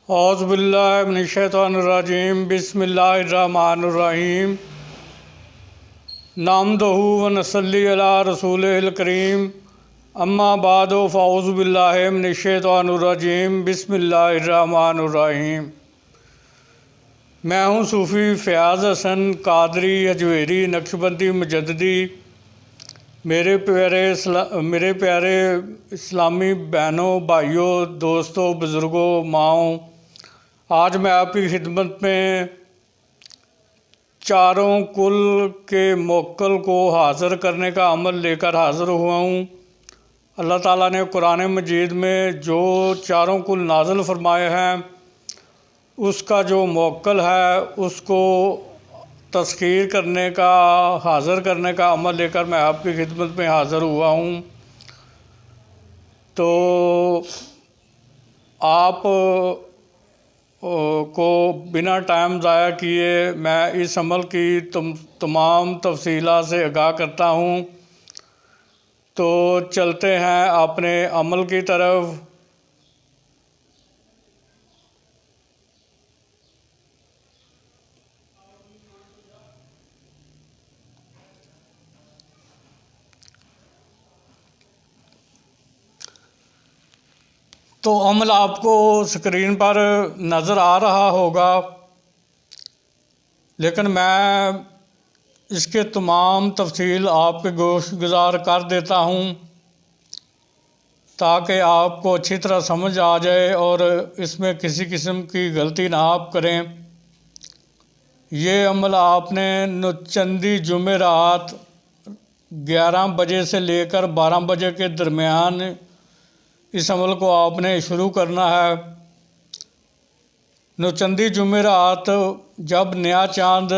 औज़ुबिल्लाहिमिनश्शैतानिर्रजीम बिस्मिल्लाहिर्रहमानिर्रहीम नामदहु व नसल्ली अला रसूलिल करीम अम्मा बादो फ़औज़ुबिल्लाहिमिनश्शैतानिर्रजीम बिस्मिल्लाहिर्रहमानिर्रहीम। मैं हूँ सूफ़ी फ़याज़ हसन कादरी अजवेरी नक्शबंदी मुजद्दिदी। मेरे प्यारे इस्लामी बहनों, भाइयों, दोस्तों, बुज़ुर्गों, माओं, आज मैं आपकी खिदमत में चारों कुल के मोक्कल को हाज़िर करने का अमल लेकर हाज़िर हुआ हूँ। अल्लाह ताला ने कुरान मजीद में जो चारों कुल नाज़िल फरमाए हैं उसका जो मोक्कल है उसको तस्खीर करने का, हाज़िर करने का अमल लेकर मैं आपकी खिदमत में हाज़िर हुआ हूँ। तो आप को बिना टाइम ज़ाया किए मैं इस अमल की तमाम तफसीलात से आगाह करता हूँ। तो चलते हैं अपने अमल की तरफ। तो अमल आपको स्क्रीन पर नज़र आ रहा होगा, लेकिन मैं इसके तमाम तफसील आपके गोश गुजार कर देता हूँ ताकि आपको अच्छी तरह समझ आ जाए और इसमें किसी किस्म की गलती ना आप करें। ये अमल आपने चंदी जुमेरात 11 बजे से लेकर 12 बजे के दरमियान इस अमल को आपने शुरू करना है। नौचंदी जुमेरात जब नया चांद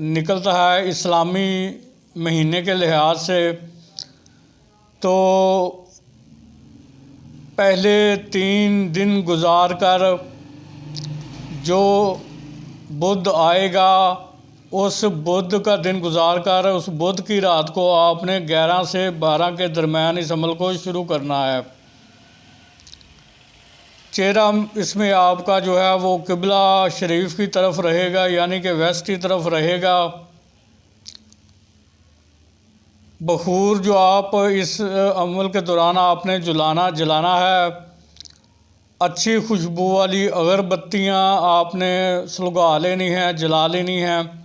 निकलता है इस्लामी महीने के लिहाज से, तो पहले 3 दिन गुजार कर जो बुध आएगा उस बुध का दिन गुजार कर उस बुध की रात को आपने 11 से 12 के दरमियान इस अमल को शुरू करना है। चेहरा इसमें आपका जो है वो किबला शरीफ की तरफ रहेगा, यानी कि वेस्ट की तरफ रहेगा। बखूर जो आप इस अमल के दौरान आपने जलाना है, अच्छी खुशबू वाली अगरबत्तियाँ आपने सुलगा लेनी हैं, जला लेनी हैं।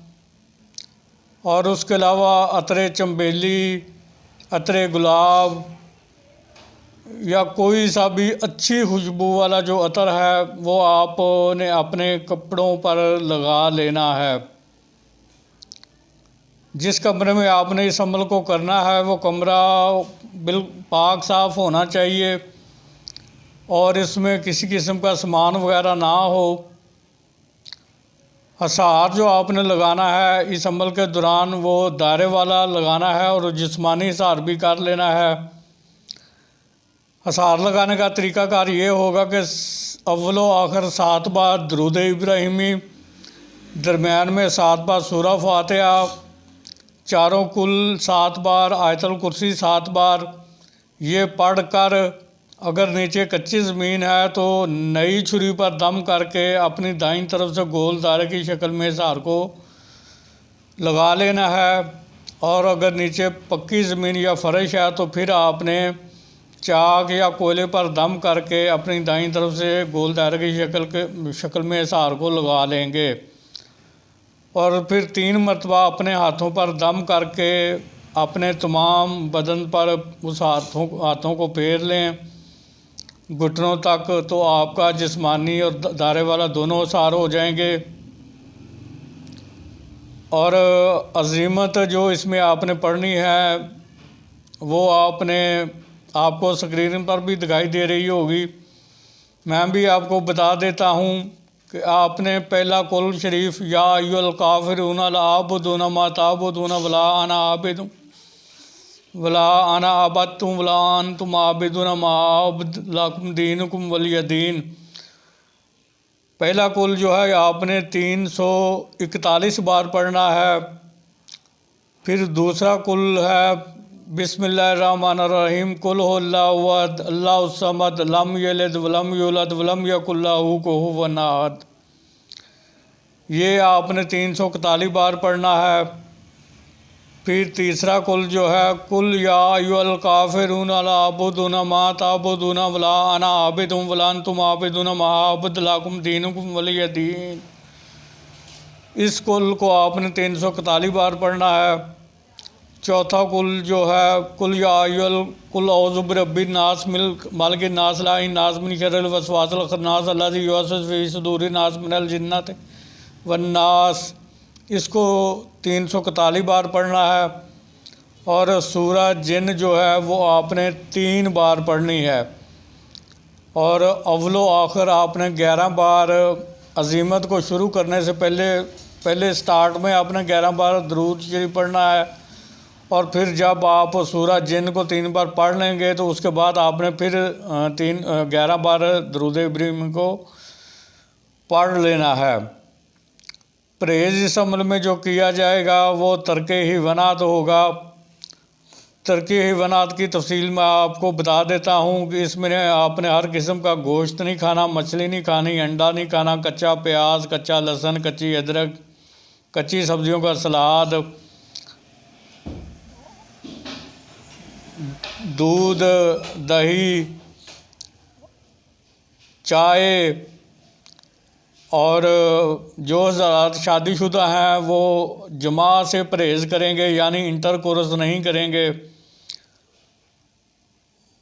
और उसके अलावा अतरे चंबेली, अतरे गुलाब या कोई सा भी अच्छी खुशबू वाला जो अतर है वो आपने अपने कपड़ों पर लगा लेना है। जिस कमरे में आपने इस अमल को करना है वो कमरा बिल्कुल पाक साफ़ होना चाहिए और इसमें किसी किस्म का सामान वगैरह ना हो। हसार जो आपने लगाना है इस अमल के दौरान वो दायरे वाला लगाना है और जिस्मानी हसार भी कर लेना है। हसार लगाने का तरीक़ाकार ये होगा कि अव्वलो आखिर 7 बार दरूद इब्राहिमी, दरमियान में 7 बार सूरह फातिहा, चारों कुल 7 बार, आयतुल कुर्सी 7 बार, ये पढ़ कर अगर नीचे कच्ची ज़मीन है तो नई छुरी पर दम करके अपनी दाईं तरफ से गोल दायरे की शक्ल में हसार को लगा लेना है। और अगर नीचे पक्की ज़मीन या फ़र्श है तो फिर आपने चाक या कोयले पर दम करके अपनी दाईं तरफ से गोल दायरे की शक्ल में हसार को लगा लेंगे। और फिर 3 मरतबा अपने हाथों पर दम करके अपने तमाम बदन पर उस हाथों को फेर लें घुटनों तक, तो आपका जिस्मानी और दायरे वाला दोनों हसार हो जाएंगे। और अज़ीमत जो इसमें आपने पढ़नी है वो आपको स्क्रीन पर भी दिखाई दे रही होगी। मैं भी आपको बता देता हूँ कि आपने पहला कुल शरीफ या अय्युल काफिरून ला अअबुदु मा तअबुदून वला अना आबिदु वला अना अबदतु वला अंतुम आबिदून मा अअबुदु लकुम दीनुकुम वलिय दीन। पहला कुल जो है आपने 341 बार पढ़ना है। फिर दूसरा कुल है बिस्मिल्लाहिर्रहमानिर्रहीम कुल हुवल्लाहु अहद अल्लाहु समद लम यलिद वलम यूलद वलम यकुल लहू कुफुवन अहद। ये आपने 341 बार पढ़ना है। फिर तीसरा कुल जो है, कुल या अय्युहल काफिरून ला अअबुदु मा तअबुदून वला अना आबिदुम वला अंतुम आबिदून मा अअबुदु लकुम दीनुकुम वलिय दीन। इस कुल को आपने 341 बार पढ़ना है। चौथा कुल जो है, कुल या अय्युहल कुल औज़ु बिरब्बिन नास मालिकिन नास इलाहिन नास मिन शर्रिल वसवासिल खन्नास अल्लज़ी युवस्विसु फ़ी सुदूरिन नास मिनल जिन्नति वन्नास। इसको 341 बार पढ़ना है। और सूरह जिन जो है वो आपने 3 बार पढ़नी है। और अव्वलो आखिर आपने 11 बार अज़ीमत को शुरू करने से पहले स्टार्ट में आपने 11 बार दरूद शरीफ पढ़ना है। और फिर जब आप सूरह जिन को 3 बार पढ़ लेंगे तो उसके बाद आपने फिर 11 बार दरूद इब्राहीम को पढ़ लेना है। परहेज़ इस अमल में जो किया जाएगा वो तर्के हिवनात होगा। तर्के हिवनात की तफसील मैं आपको बता देता हूँ कि इसमें आपने हर किस्म का गोश्त नहीं खाना, मछली नहीं खानी, अंडा नहीं खाना, कच्चा प्याज, कच्चा लहसुन, कच्ची अदरक, कच्ची सब्जियों का सलाद, दूध, दही, चाय। और जो हज़रात शादीशुदा हैं वो जमा से परहेज़ करेंगे, यानी इंटर कोर्स नहीं करेंगे।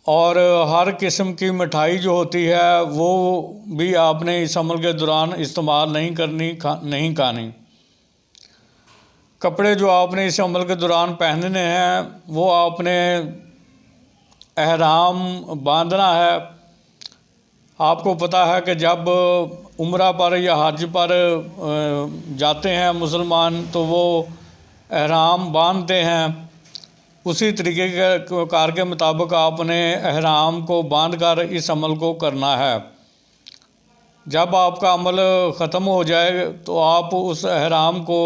और हर किस्म की मिठाई जो होती है वो भी आपने इस अमल के दौरान इस्तेमाल नहीं करनी, नहीं खानी। कपड़े जो आपने इस अमल के दौरान पहनने हैं वो आपने एहराम बांधना है। आपको पता है कि जब उम्रा पर या हज पर जाते हैं मुसलमान तो वो एहराम बांधते हैं। उसी तरीके के कार के मुताबिक आपने एहराम को बांध कर इस अमल को करना है। जब आपका अमल ख़त्म हो जाए तो आप उस एहराम को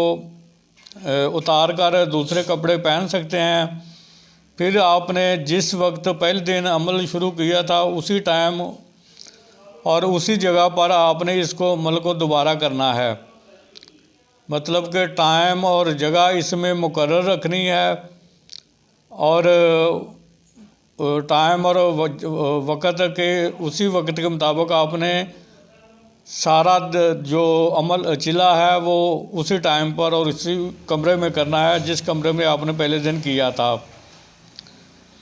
उतार कर दूसरे कपड़े पहन सकते हैं। फिर आपने जिस वक्त पहले दिन अमल शुरू किया था उसी टाइम और उसी जगह पर आपने इसको अमल को दोबारा करना है। मतलब कि टाइम और जगह इसमें मुकर्रर रखनी है। और टाइम और वक़्त के उसी वक्त के मुताबिक आपने सारा जो अमल चिला है वो उसी टाइम पर और उसी कमरे में करना है जिस कमरे में आपने पहले दिन किया था।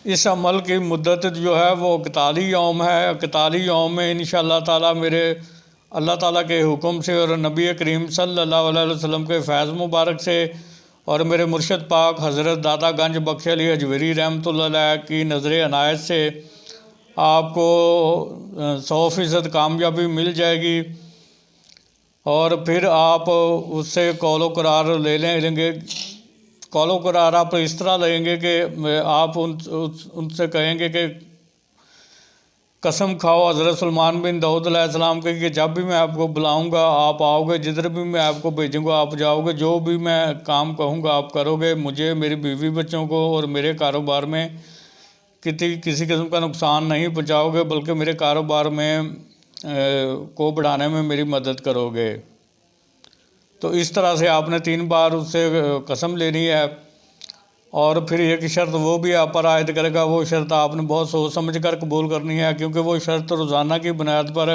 इस अमल की मुद्दत जो है वो 41 यौम है। 41 यौम में इंशाअल्लाह ताला मेरे अल्लाह ताला के हुक्म से और नबी करीम सल्लल्लाहु अलैहि वसल्लम के फैज़ मुबारक से और मेरे मुर्शद पाक हज़रत दादा गंज बख्श अली हजवेरी रहमतुल्लाह अलैह की नज़र अनायत से आपको 100% कामयाबी मिल जाएगी। और फिर आप उससे कौलो करार ले लेंगे। कौलो करार आप इस तरह लेंगे कि आप उनसे कहेंगे कि कसम खाओ हज़रत सुलेमान बिन दाऊद अलैहिस्सलाम के कि जब भी मैं आपको बुलाऊंगा आप आओगे, जिधर भी मैं आपको भेजूंगा आप जाओगे, जो भी मैं काम कहूंगा आप करोगे, मुझे, मेरी बीवी बच्चों को और मेरे कारोबार में किसी किस्म का नुकसान नहीं पहुंचाओगे, बल्कि मेरे कारोबार में को बढ़ाने में मेरी मदद करोगे। तो इस तरह से आपने 3 बार उससे कसम लेनी है। और फिर एक शर्त वो भी आप पर आयद करेगा, वो शर्त आपने बहुत सोच समझ कर कबूल करनी है, क्योंकि वो शर्त रोज़ाना की बुनियाद पर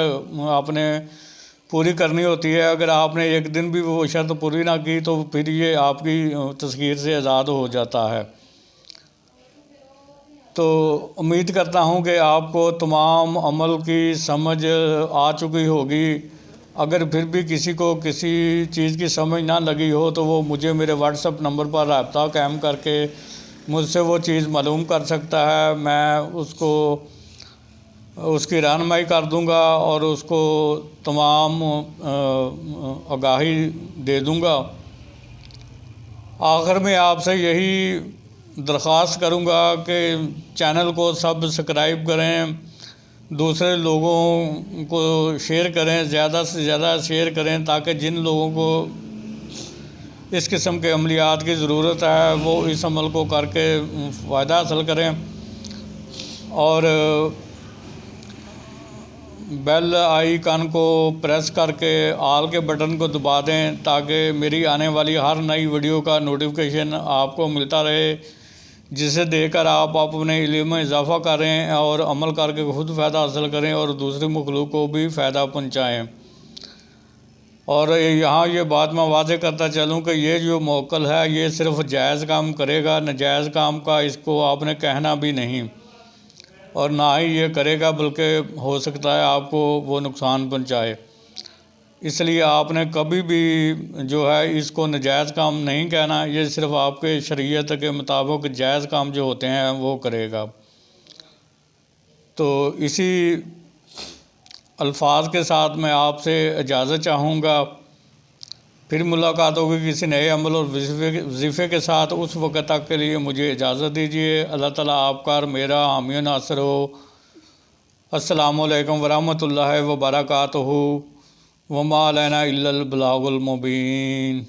आपने पूरी करनी होती है। अगर आपने एक दिन भी वो शर्त पूरी ना की तो फिर ये आपकी तस्खीर से आज़ाद हो जाता है। तो उम्मीद करता हूँ कि आपको तमाम अमल की समझ आ चुकी होगी। अगर फिर भी किसी को किसी चीज़ की समझ ना लगी हो तो वो मुझे मेरे व्हाट्सएप नंबर पर रब्ता कायम करके मुझसे वो चीज़ मालूम कर सकता है। मैं उसको उसकी रहनुमाई कर दूंगा और उसको तमाम आगाही दे दूंगा। आखिर में आपसे यही दरख्वास्त करूंगा कि चैनल को सब्सक्राइब करें, दूसरे लोगों को शेयर करें, ज़्यादा से ज़्यादा शेयर करें, ताकि जिन लोगों को इस किस्म के अमलियात की ज़रूरत है वो इस अमल को करके फ़ायदा हासिल करें। और बेल आइकन को प्रेस करके ऑल के बटन को दबा दें ताकि मेरी आने वाली हर नई वीडियो का नोटिफिकेशन आपको मिलता रहे, जिसे देखकर आप अपने इल्म में इजाफ़ा करें और अमल करके खुद फ़ायदा हासिल करें और दूसरी मखलूक को भी फ़ायदा पहुँचाएँ। और यहाँ ये बात मैं वाज़ेह करता चलूँ कि ये जो मौक्कल है ये सिर्फ़ जायज़ काम करेगा, नाजायज़ काम का इसको आपने कहना भी नहीं, और ना ही ये करेगा, बल्कि हो सकता है आपको वो नुकसान पहुँचाए। इसलिए आपने कभी भी जो है इसको नाजायज़ काम नहीं कहना, ये सिर्फ़ आपके शरीयत के मुताबिक जायज़ काम जो होते हैं वो करेगा। तो इसी अल्फाज के साथ मैं आपसे इजाज़त चाहूँगा। फिर मुलाकात होगी किसी नए अमल और वजीफ़े के साथ। उस वक़्त तक के लिए मुझे इजाज़त दीजिए। अल्लाह ताला आपका और मेरा हामी और नासिर हो। अस्सलामु अलैकुम वरहमतुल्लाहि व बरकातुहू। वमा अलैना इल्लल बलागुल मुबीन।